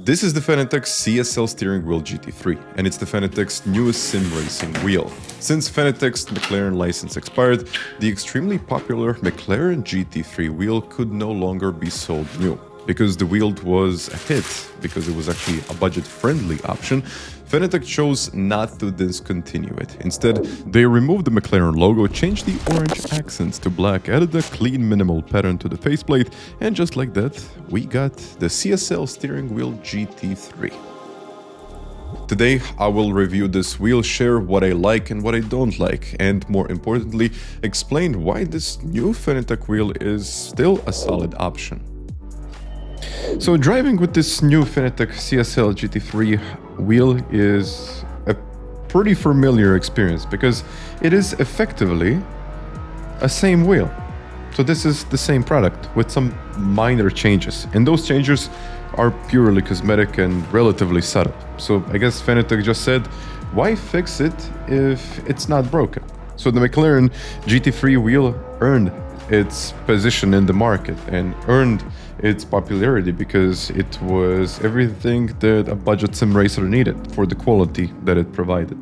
This is the Fanatec CSL Steering Wheel GT3, and it's the Fanatec's newest sim racing wheel. Since Fanatec's McLaren license expired, the extremely popular McLaren GT3 wheel could no longer be sold new. Because the wheel was a hit, because it was actually a budget-friendly option, Fanatec chose not to discontinue it. Instead, they removed the McLaren logo, changed the orange accents to black, added a clean minimal pattern to the faceplate, and just like that, we got the CSL Steering Wheel GT3. Today, I will review this wheel, share what I like and what I don't like, and more importantly, explain why this new Fanatec wheel is still a solid option. So driving with this new Fanatec CSL GT3 wheel is a pretty familiar experience because it is effectively a same wheel. So this is the same product with some minor changes, and those changes are purely cosmetic and relatively subtle. So I guess Fanatec just said, why fix it if it's not broken? So the McLaren GT3 wheel earned its position in the market and earned its popularity because it was everything that a budget sim racer needed for the quality that it provided.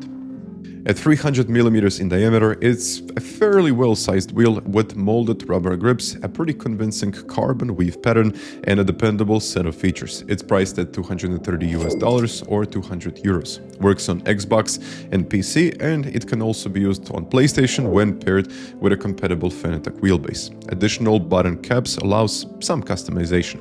At 300mm in diameter, it's a fairly well-sized wheel with molded rubber grips, a pretty convincing carbon weave pattern, and a dependable set of features. It's priced at $230 or 200 euros. Works on Xbox and PC, and it can also be used on PlayStation when paired with a compatible Fanatec wheelbase. Additional button caps allows some customization.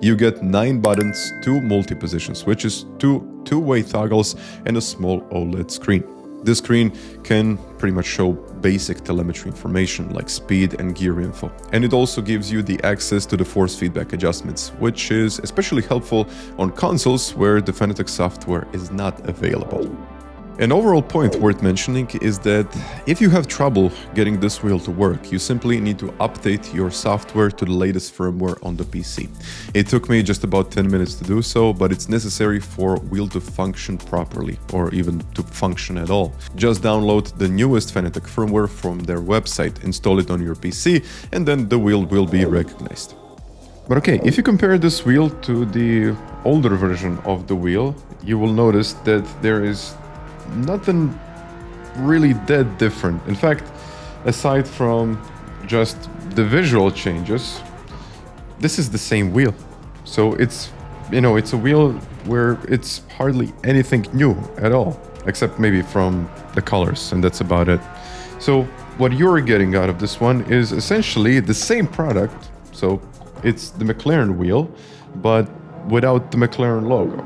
You get 9 buttons, 2 multi-position switches, 2 two-way toggles, and a small OLED screen. This screen can pretty much show basic telemetry information like speed and gear info. And it also gives you the access to the force feedback adjustments, which is especially helpful on consoles where the Fanatec software is not available. An overall point worth mentioning is that if you have trouble getting this wheel to work, you simply need to update your software to the latest firmware on the PC. It took me just about 10 minutes to do so, but it's necessary for wheel to function properly, or even to function at all. Just download the newest Fanatec firmware from their website, install it on your PC, and then the wheel will be recognized. But okay, if you compare this wheel to the older version of the wheel, you will notice that there is nothing really that different. In fact, aside from just the visual changes, this is the same wheel. So it's a wheel where it's hardly anything new at all, except maybe from the colors, and that's about it. So what you're getting out of this one is essentially the same product. So it's the McLaren wheel, but without the McLaren logo.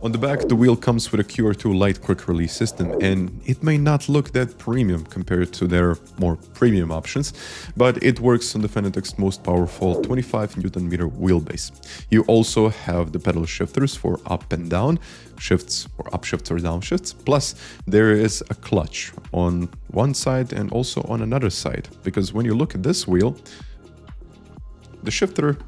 On the back, the wheel comes with a QR2 light quick release system, and it may not look that premium compared to their more premium options, but it works on the Fanatec's most powerful 25 Nm wheelbase. You also have the pedal shifters for up and down shifts, or upshifts or downshifts, plus there is a clutch on one side and also on another side, because when you look at this wheel, the shifter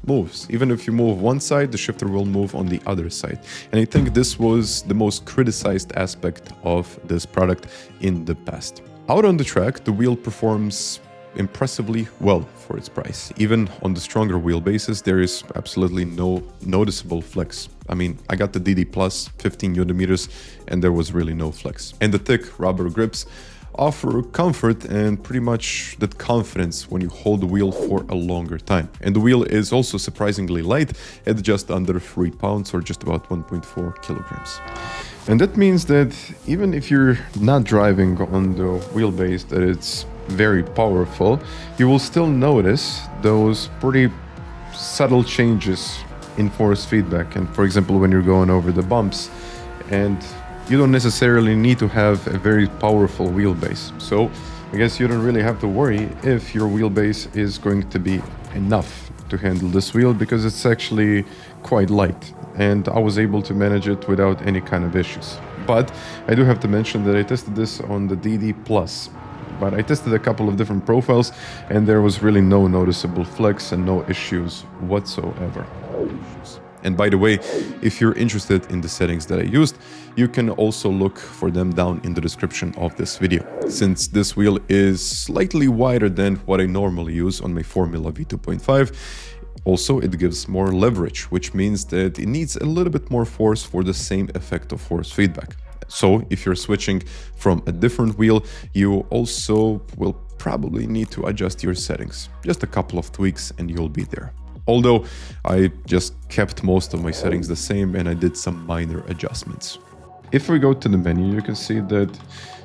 moves. Even if you move one side, the shifter will move on the other side. And I think this was the most criticized aspect of this product in the past. Out on the track, the wheel performs impressively well for its price. Even on the stronger wheelbases, there is absolutely no noticeable flex. I mean, I got the DD Plus 15 Nm and there was really no flex. And the thick rubber grips offer comfort and pretty much that confidence when you hold the wheel for a longer time. And the wheel is also surprisingly light at just under 3 pounds or just about 1.4 kilograms. And that means that even if you're not driving on the wheelbase that it's very powerful, you will still notice those pretty subtle changes in force feedback. And for example, when you're going over the bumps, and you don't necessarily need to have a very powerful wheelbase. So I guess you don't really have to worry if your wheelbase is going to be enough to handle this wheel, because it's actually quite light and I was able to manage it without any kind of issues. But I do have to mention that I tested this on the DD Plus, but I tested a couple of different profiles and there was really no noticeable flex and no issues whatsoever. And by the way, if you're interested in the settings that I used, you can also look for them down in the description of this video. Since this wheel is slightly wider than what I normally use on my Formula V2.5, Also, it gives more leverage, which means that it needs a little bit more force for the same effect of force feedback. So if you're switching from a different wheel, you also will probably need to adjust your settings. Just a couple of tweaks and you'll be there. Although I just kept most of my settings the same and I did some minor adjustments. If we go to the menu, you can see that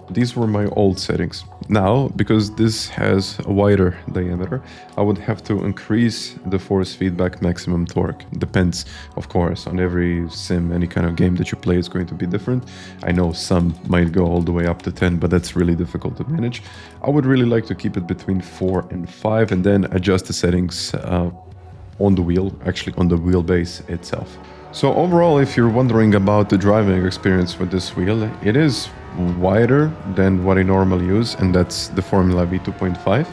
these were my old settings. Now, because this has a wider diameter, I would have to increase the force feedback maximum torque. Depends, of course, on every sim, any kind of game that you play is going to be different. I know some might go all the way up to 10, but that's really difficult to manage. I would really like to keep it between 4 and 5 and then adjust the settings on the wheel, actually on the wheelbase itself. So overall, if you're wondering about the driving experience with this wheel, it is wider than what I normally use, and that's the Formula V 2.5.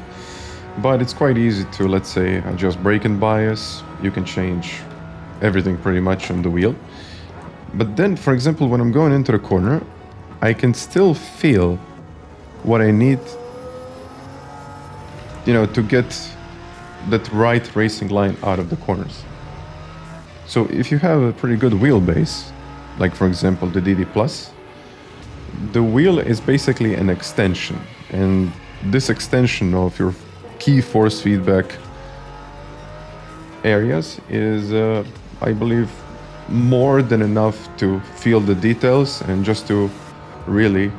But it's quite easy to, let's say, adjust brake-in bias. You can change everything pretty much on the wheel. But then, for example, when I'm going into the corner, I can still feel what I need, to get that right racing line out of the corners. So if you have a pretty good wheelbase, like for example the DD Plus, the wheel is basically an extension, and this extension of your key force feedback areas is, I believe, more than enough to feel the details and just to really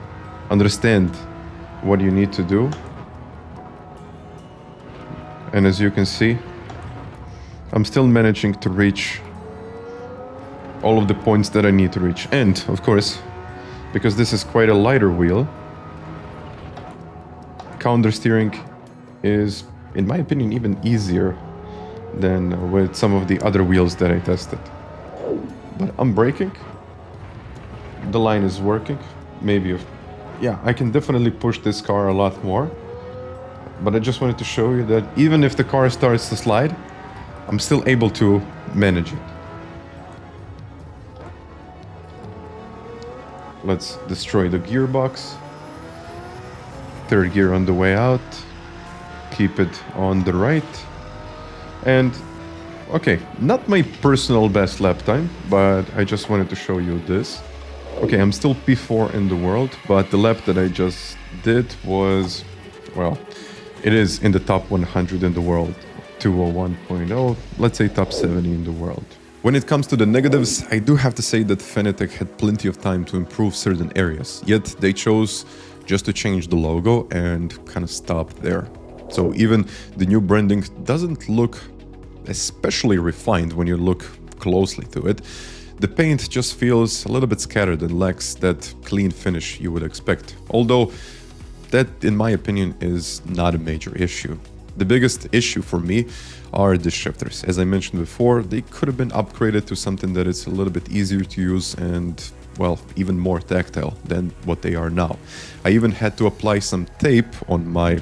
understand what you need to do. And as you can see, I'm still managing to reach all of the points that I need to reach. And of course, because this is quite a lighter wheel, counter steering is, in my opinion, even easier than with some of the other wheels that I tested. But I'm braking, the line is working, I can definitely push this car a lot more. But I just wanted to show you that even if the car starts to slide, I'm still able to manage it. Let's destroy the gearbox. Third gear on the way out. Keep it on the right. And, okay, not my personal best lap time, but I just wanted to show you this. Okay, I'm still P4 in the world, but the lap that I just did was, well, it is in the top 100 in the world. 201.0, let's say top 70 in the world. When it comes to the negatives, I do have to say that Fanatec had plenty of time to improve certain areas, yet they chose just to change the logo and kind of stop there. So even the new branding doesn't look especially refined when you look closely to it. The paint just feels a little bit scattered and lacks that clean finish you would expect, although that, in my opinion, is not a major issue. The biggest issue for me are the shifters. As I mentioned before, they could have been upgraded to something that is a little bit easier to use and, well, even more tactile than what they are now. I even had to apply some tape on my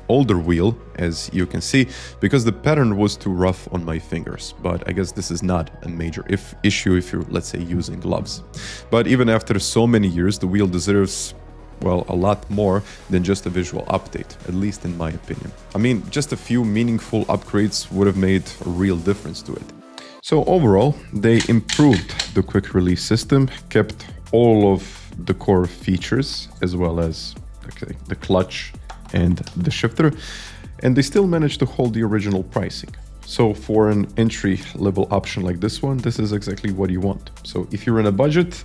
older wheel, as you can see, because the pattern was too rough on my fingers. But I guess this is not a major issue if you're, let's say, using gloves. But even after so many years, the wheel deserves, well, a lot more than just a visual update, at least in my opinion. I mean, just a few meaningful upgrades would have made a real difference to it. So overall, they improved the quick release system, kept all of the core features, as well as the clutch and the shifter, and they still managed to hold the original pricing. So for an entry-level option like this one, this is exactly what you want. So if you're in a budget,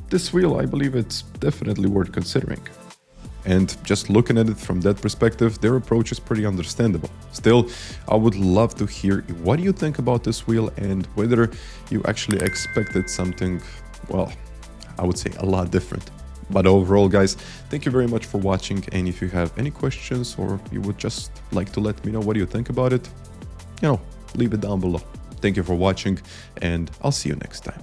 this wheel, I believe it's definitely worth considering. And just looking at it from that perspective, their approach is pretty understandable. Still, I would love to hear what you think about this wheel and whether you actually expected something, well, I would say a lot different. But overall, guys, thank you very much for watching. And if you have any questions or you would just like to let me know what you think about it, leave it down below. Thank you for watching, and I'll see you next time.